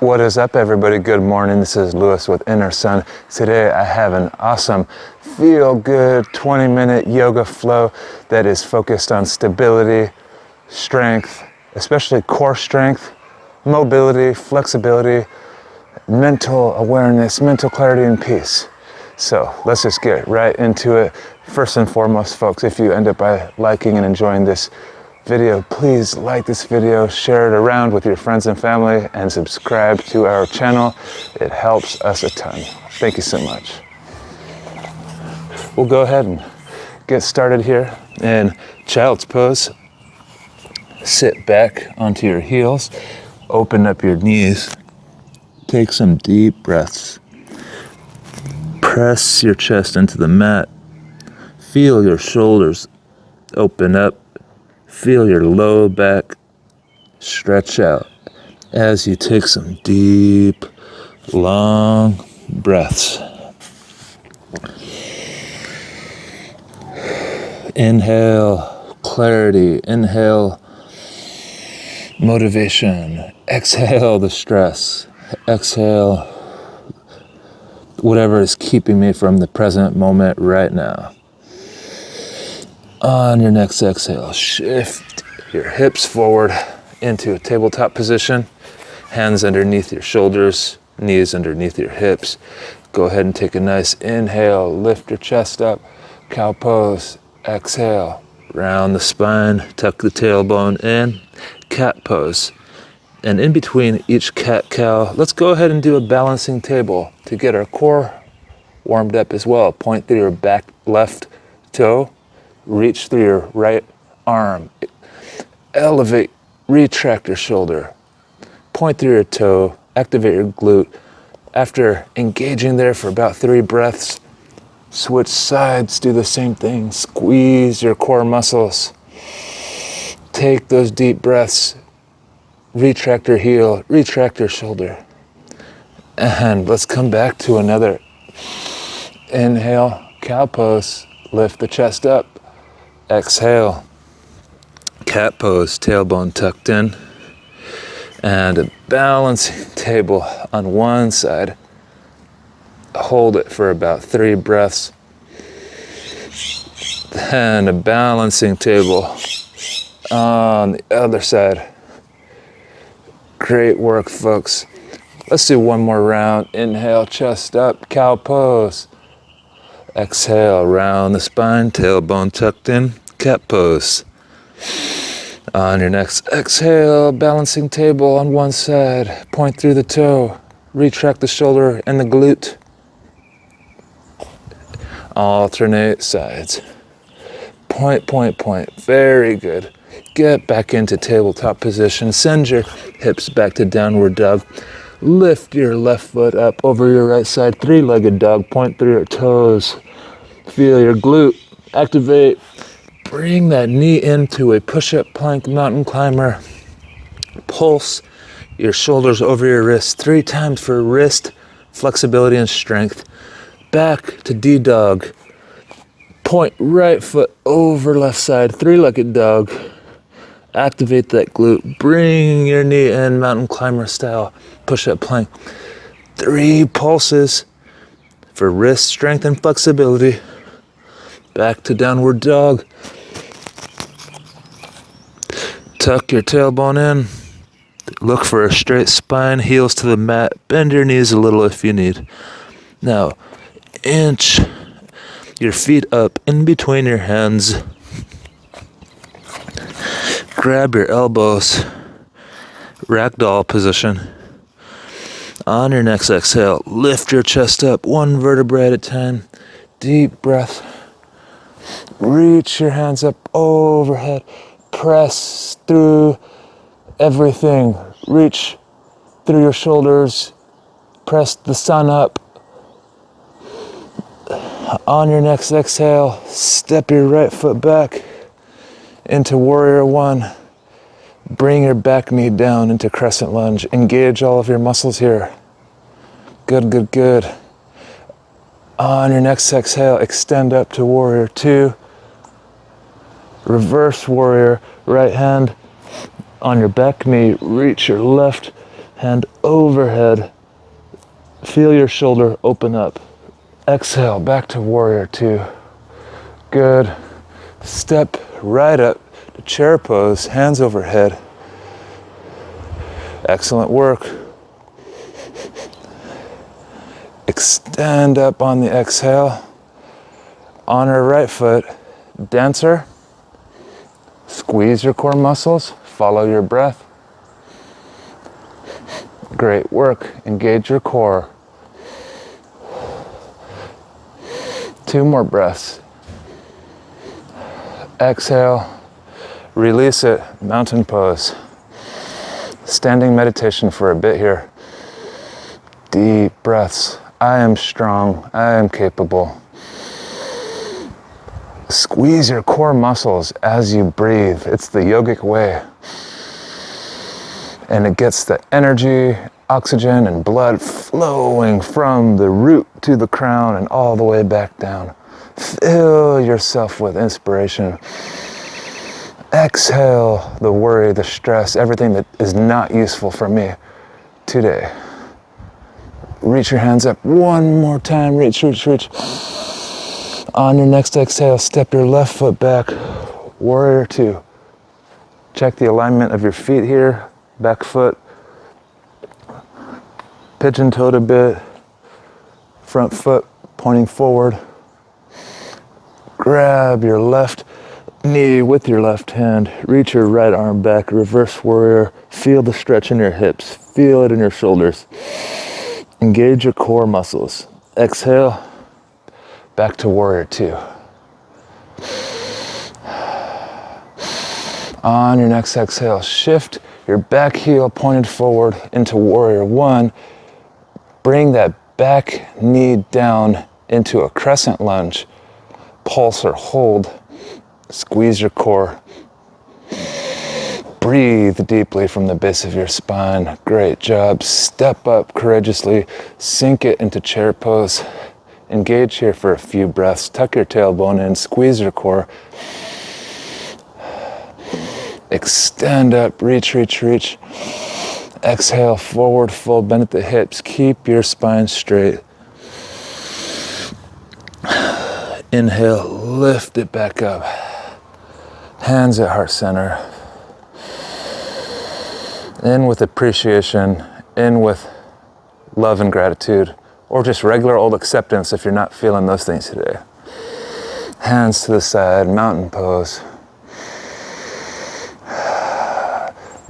What is up, everybody? Good morning. This is Lewis with Inner Sun. Today I have an awesome feel-good 20-minute yoga flow that is focused on stability, strength, especially core strength, mobility, flexibility, mental awareness, mental clarity, and peace. So let's just get right into it. First and foremost, folks, if you end up by liking and enjoying this video, please like this video, share it around with your friends and family, and subscribe to our channel. It helps us a ton. Thank you so much. We'll go ahead and get started here in child's pose. Sit back onto your heels, open up your knees, take some deep breaths. Press your chest into the mat. Feel your shoulders open up. Feel your low back stretch out as you take some deep, long breaths. Inhale, clarity. Inhale, motivation. Exhale, the stress. Exhale, whatever is keeping me from the present moment right now. On your next exhale, shift your hips forward into a tabletop position. Hands underneath your shoulders, knees underneath your hips. Go ahead and take a nice inhale, lift your chest up, cow pose. Exhale, round the spine, tuck the tailbone in, cat pose. And in between each cat-cow, let's go ahead and do a balancing table to get our core warmed up as well. Point through your back left toe. Reach through your right arm. Elevate, retract your shoulder. Point through your toe, activate your glute. After engaging there for about 3 breaths, switch sides, do the same thing. Squeeze your core muscles. Take those deep breaths. Retract your heel, retract your shoulder. And let's come back to another inhale, cow pose. Lift the chest up. Exhale, cat pose, tailbone tucked in, and a balancing table on one side. Hold it for about 3 breaths, and a balancing table on the other side. Great work, folks. Let's do one more round. Inhale, chest up, cow pose. Exhale, round the spine, tailbone tucked in, cat pose. On your next exhale, balancing table on one side, point through the toe, retract the shoulder and the glute. Alternate sides. Point, point, point. Very good. Get back into tabletop position. Send your hips back to downward dog. Lift your left foot up over your right side, 3-legged dog. Point through your toes. Feel your glute. Activate. Bring that knee into a push-up plank mountain climber. Pulse your shoulders over your wrists 3 times for wrist flexibility and strength. Back to D-dog. Point right foot over left side, 3-legged dog. Activate that glute. Bring your knee in, mountain climber style, push-up plank. 3 pulses for wrist strength and flexibility. Back to downward dog. Tuck your tailbone in. Look for a straight spine, heels to the mat. Bend your knees a little if you need. Now, inch your feet up in between your hands. Grab your elbows, ragdoll position. On your next exhale, lift your chest up 1 vertebrae at a time. Deep breath. Reach your hands up overhead. Press through everything. Reach through your shoulders. Press the sun up. On your next exhale, step your right foot back into warrior 1. Bring your back knee down into crescent lunge. Engage all of your muscles here. Good, good, good. On your next exhale, extend up to warrior 2. Reverse warrior, right hand on your back knee. Reach your left hand overhead. Feel your shoulder open up. Exhale, back to warrior two. Good. Step right up to chair pose, hands overhead. Excellent work. Extend up on the exhale. On our right foot, dancer. Squeeze your core muscles, follow your breath. Great work, engage your core. 2 more breaths. Exhale, release it, mountain pose. Standing meditation for a bit here. Deep breaths. I am strong, I am capable. Squeeze your core muscles as you breathe. It's the yogic way. And it gets the energy, oxygen, and blood flowing from the root to the crown and all the way back down. Fill yourself with inspiration. Exhale the worry, the stress, everything that is not useful for me today. Reach your hands up one more time. Reach, reach, reach. On your next exhale, step your left foot back. Warrior two. Check the alignment of your feet here. Back foot. Pigeon-toed a bit. Front foot pointing forward. Grab your left knee with your left hand. Reach your right arm back. Reverse warrior. Feel the stretch in your hips. Feel it in your shoulders. Engage your core muscles. Exhale. Back to warrior two. On your next exhale, shift your back heel pointed forward into warrior one. Bring that back knee down into a crescent lunge. Pulse or hold. Squeeze your core. Breathe deeply from the base of your spine. Great job. Step up courageously. Sink it into chair pose. Engage here for a few breaths. Tuck your tailbone in. Squeeze your core. Extend up. Reach, reach, reach. Exhale, forward fold. Bend at the hips. Keep your spine straight. Inhale. Lift it back up. Hands at heart center. In with appreciation, in with love and gratitude, or just regular old acceptance if you're not feeling those things today. Hands to the side, mountain pose.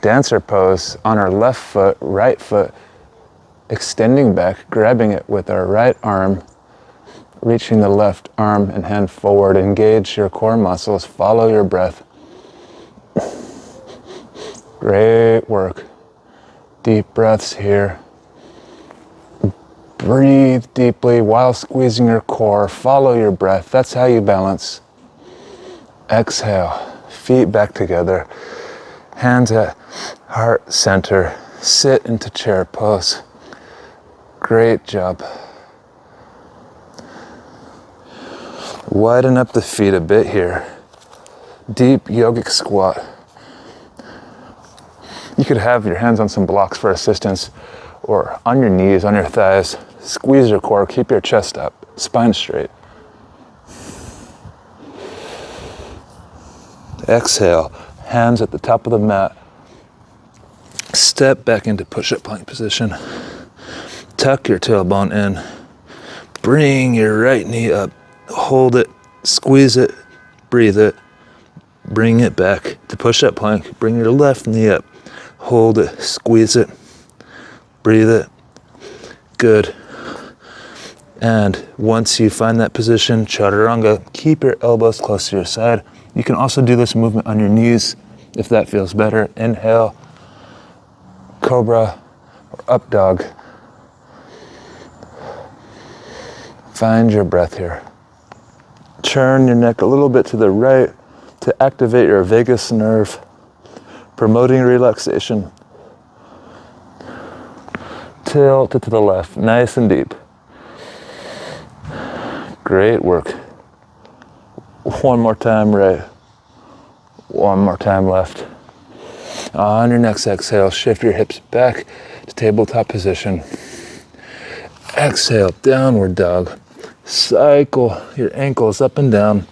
Dancer pose on our left foot, right foot, extending back, grabbing it with our right arm, reaching the left arm and hand forward. Engage your core muscles, follow your breath. Great work. Deep breaths here. Breathe deeply while squeezing your core. Follow your breath. That's how you balance. Exhale. Feet back together. Hands at heart center. Sit into chair pose. Great job. Widen up the feet a bit here. Deep yogic squat. You could have your hands on some blocks for assistance, or on your knees, on your thighs. Squeeze your core, keep your chest up, spine straight. Exhale, hands at the top of the mat. Step back into push-up plank position. Tuck your tailbone in. Bring your right knee up. Hold it, squeeze it, breathe it. Bring it back to push-up plank. Bring your left knee up. Hold it, squeeze it, breathe it. Good. And once you find that position, chaturanga, keep your elbows close to your side. You can also do this movement on your knees if that feels better. Inhale, cobra, or up dog. Find your breath here. Turn your neck a little bit to the right to activate your vagus nerve, promoting relaxation. Tilt it to the left, nice and deep. Great work. One more time right. One more time left. On your next exhale, shift your hips back to tabletop position. Exhale, downward dog. Cycle your ankles up and down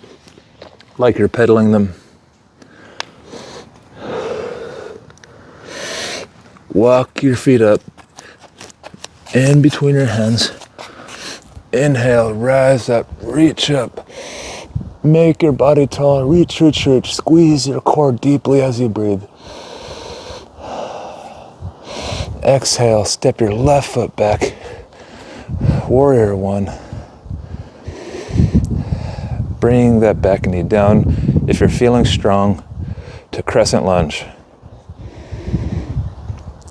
like you're pedaling them. Walk your feet up in between your hands. Inhale, rise up, reach up. Make your body tall, reach, reach, reach. Squeeze your core deeply as you breathe. Exhale, step your left foot back. Warrior one. Bring that back knee down. If you're feeling strong, to crescent lunge.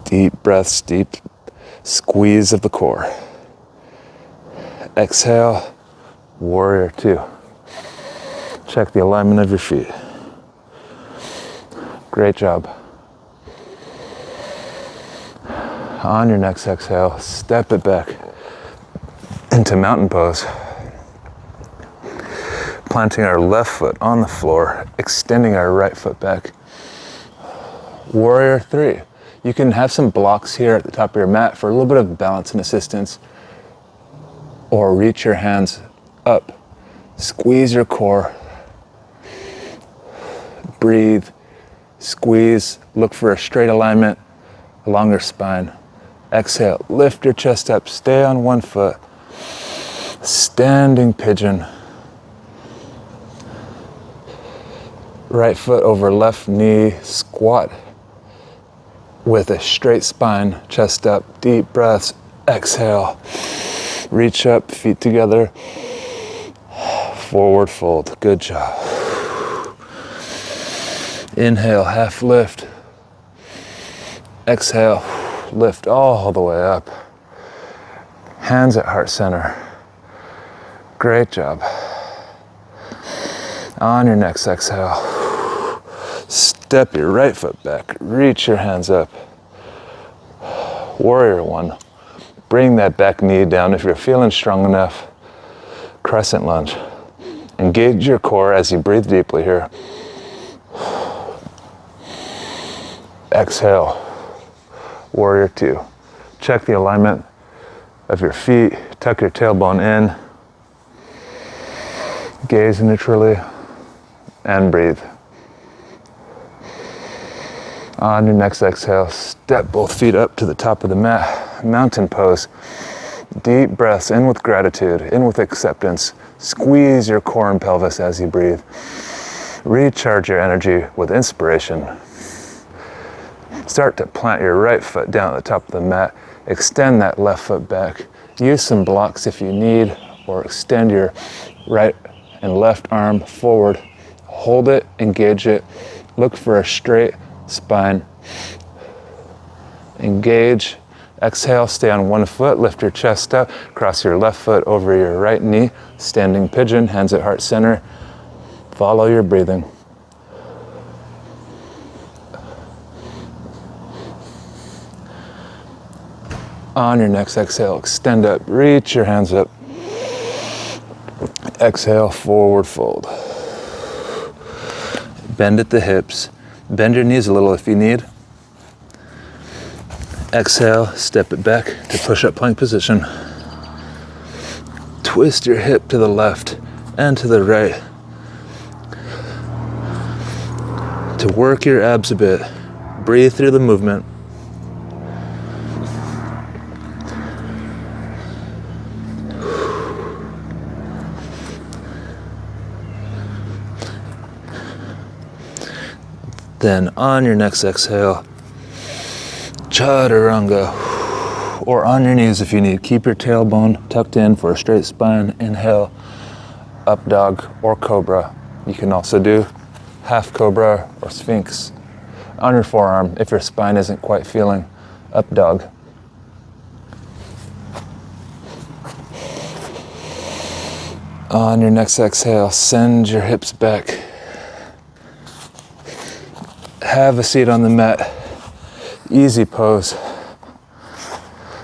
Deep breaths, deep squeeze of the core. Exhale, warrior two. Check the alignment of your feet. Great job. On your next exhale, step it back into mountain pose. Planting our left foot on the floor, extending our right foot back. Warrior three. You can have some blocks here at the top of your mat for a little bit of balance and assistance, or reach your hands up. Squeeze your core. Breathe, squeeze, look for a straight alignment along your spine. Exhale, lift your chest up, stay on one foot. Standing pigeon. Right foot over left knee, squat with a straight spine, chest up, deep breaths. Exhale, reach up, feet together. Forward fold, good job. Inhale, half lift. Exhale, lift all the way up. Hands at heart center. Great job. On your next exhale, step your right foot back, reach your hands up. Warrior one. Bring that back knee down if you're feeling strong enough. Crescent lunge. Engage your core as you breathe deeply here. Exhale, warrior two. Check the alignment of your feet. Tuck your tailbone in. Gaze neutrally and breathe. On your next exhale, step both feet up to the top of the mat. Mountain pose. Deep breaths in with gratitude, in with acceptance. Squeeze your core and pelvis as you breathe. Recharge your energy with inspiration. Start to plant your right foot down at the top of the mat. Extend that left foot back. Use some blocks if you need, or extend your right and left arm forward. Hold it, engage it. Look for a straight spine. Engage. Exhale, stay on one foot, lift your chest up, cross your left foot over your right knee, standing pigeon, hands at heart center. Follow your breathing. On your next exhale, extend up, reach your hands up. Exhale, forward fold. Bend at the hips. Bend your knees a little if you need. Exhale, step it back to push-up plank position. Twist your hip to the left and to the right. To work your abs a bit, breathe through the movement. Then on your next exhale, chaturanga, or on your knees if you need. Keep your tailbone tucked in for a straight spine. Inhale, up dog or cobra. You can also do half cobra or sphinx on your forearm if your spine isn't quite feeling up dog. On your next exhale, send your hips back. Have a seat on the mat. Easy pose.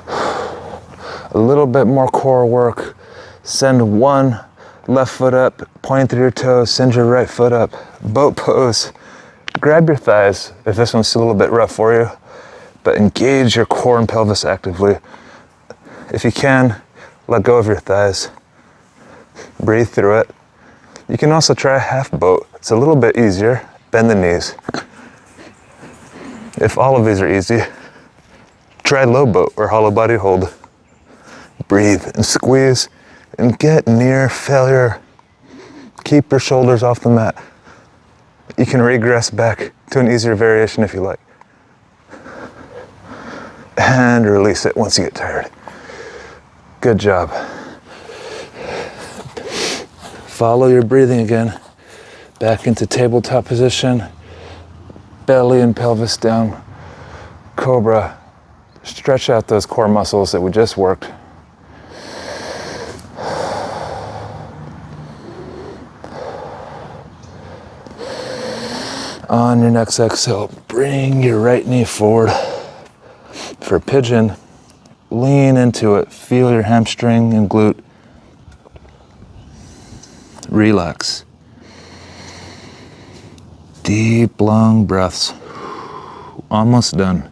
A little bit more core work. Send one left foot up, point through your toes, send your right foot up. Boat pose. grab your thighs if this one's a little bit rough for you, but engage your core and pelvis actively. If you can, let go of your thighs. Breathe through it. You can also try a half boat. It's a little bit easier. Bend the knees. If all of these are easy, try low boat or hollow body hold. Breathe and squeeze and get near failure. Keep your shoulders off the mat. You can regress back to an easier variation if you like. And release it once you get tired. Good job. Follow your breathing again. Back into tabletop position. Belly and pelvis down. Cobra. Stretch out those core muscles that we just worked. On your next exhale, bring your right knee forward. For pigeon, lean into it. Feel your hamstring and glute. Relax. Deep, long breaths. Almost done.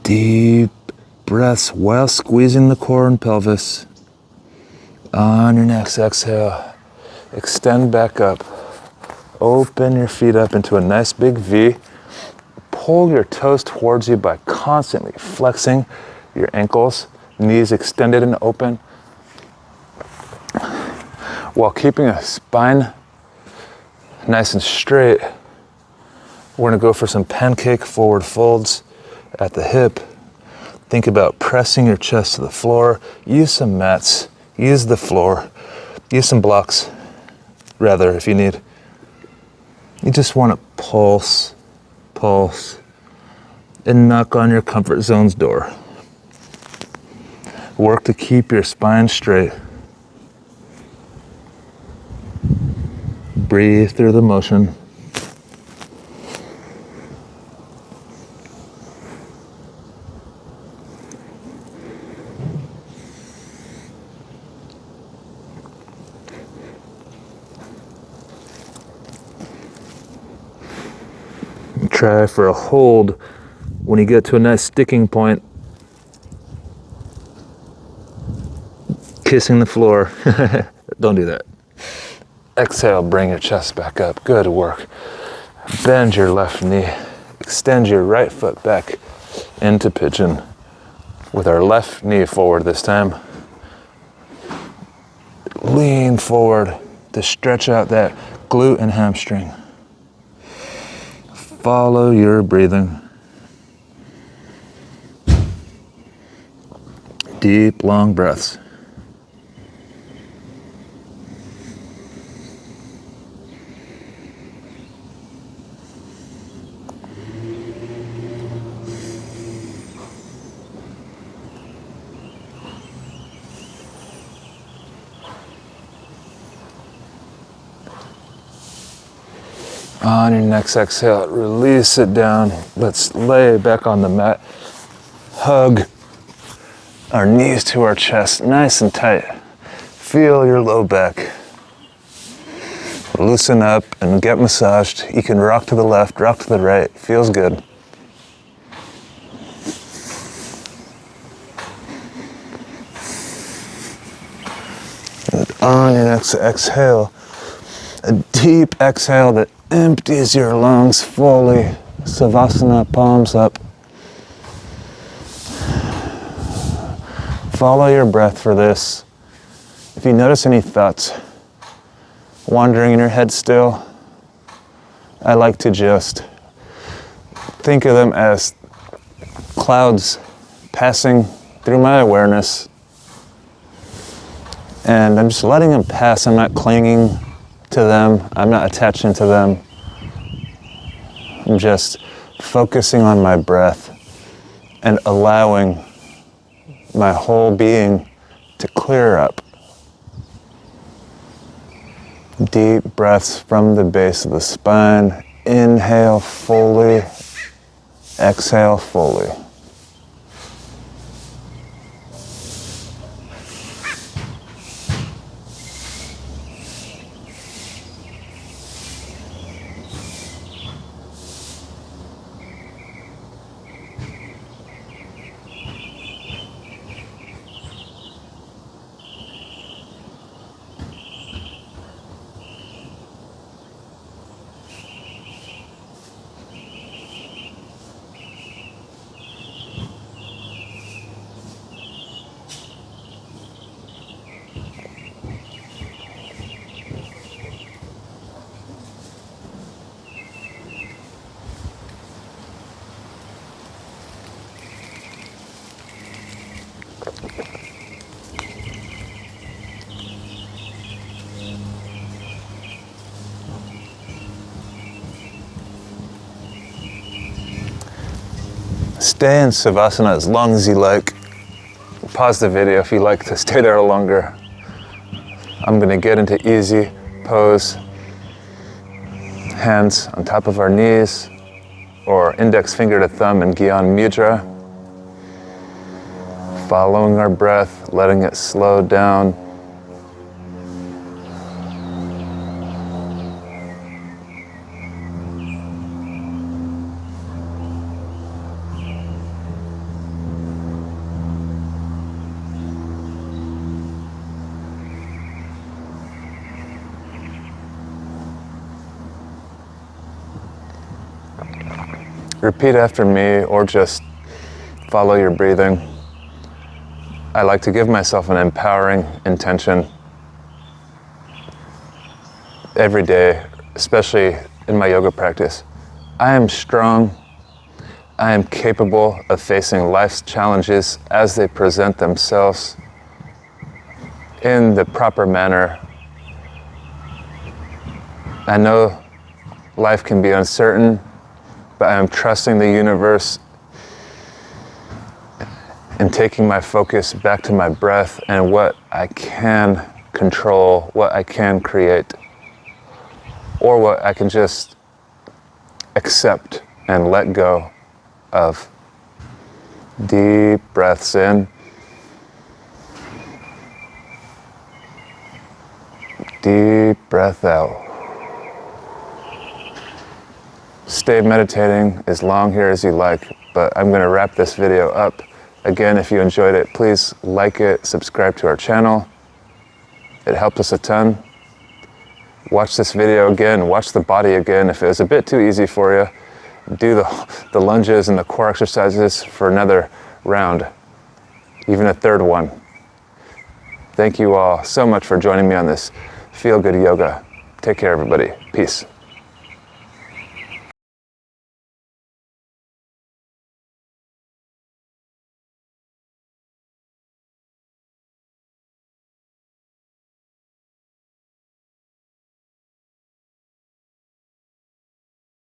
Deep breaths while squeezing the core and pelvis. On your next exhale, extend back up. Open your feet up into a nice big V. Pull your toes towards you by constantly flexing your ankles, knees extended and open, while keeping a spine nice and straight. We're gonna go for some pancake forward folds at the hip. Think about pressing your chest to the floor. Use some mats, use the floor, use some blocks, rather, if you need. You just want to pulse, and knock on your comfort zone's door. Work to keep your spine straight. Breathe through the motion. Try for a hold when you get to a nice sticking point. Kissing the floor. Don't do that. Exhale, bring your chest back up. Good work. Bend your left knee. Extend your right foot back into pigeon with our left knee forward this time. Lean forward to stretch out that glute and hamstring. Follow your breathing. Deep, long breaths. On your next exhale, release it down. Let's lay back on the mat. Hug our knees to our chest, nice and tight. Feel your low back. Loosen up and get massaged. You can rock to the left, rock to the right. Feels good. And on your next exhale, a deep exhale that empties your lungs fully. Savasana, palms up. Follow your breath for this. If you notice any thoughts wandering in your head still, I like to just think of them as clouds passing through my awareness. And I'm just letting them pass. I'm not clinging to them. I'm not attaching to them. I'm just focusing on my breath and allowing my whole being to clear up. Deep breaths from the base of the spine. Inhale fully. Exhale fully. Stay in Savasana as long as you like. Pause the video if you like to stay there longer. I'm gonna get into easy pose. Hands on top of our knees, or index finger to thumb in Gyan Mudra. Following our breath, letting it slow down. Repeat after me, or just follow your breathing. I like to give myself an empowering intention every day, especially in my yoga practice. I am strong. I am capable of facing life's challenges as they present themselves in the proper manner. I know life can be uncertain, but I am trusting the universe and taking my focus back to my breath and what I can control, what I can create, or what I can just accept and let go of. Deep breaths in. Deep breath out. Stay meditating as long here as you like, but I'm going to wrap this video up. Again, if you enjoyed it, please like it, subscribe to our channel. It helps us a ton. Watch this video again, watch the body again. If it was a bit too easy for you, do the lunges and the core exercises for another round, even a third one. Thank you all so much for joining me on this Feel Good Yoga. Take care, everybody. Peace.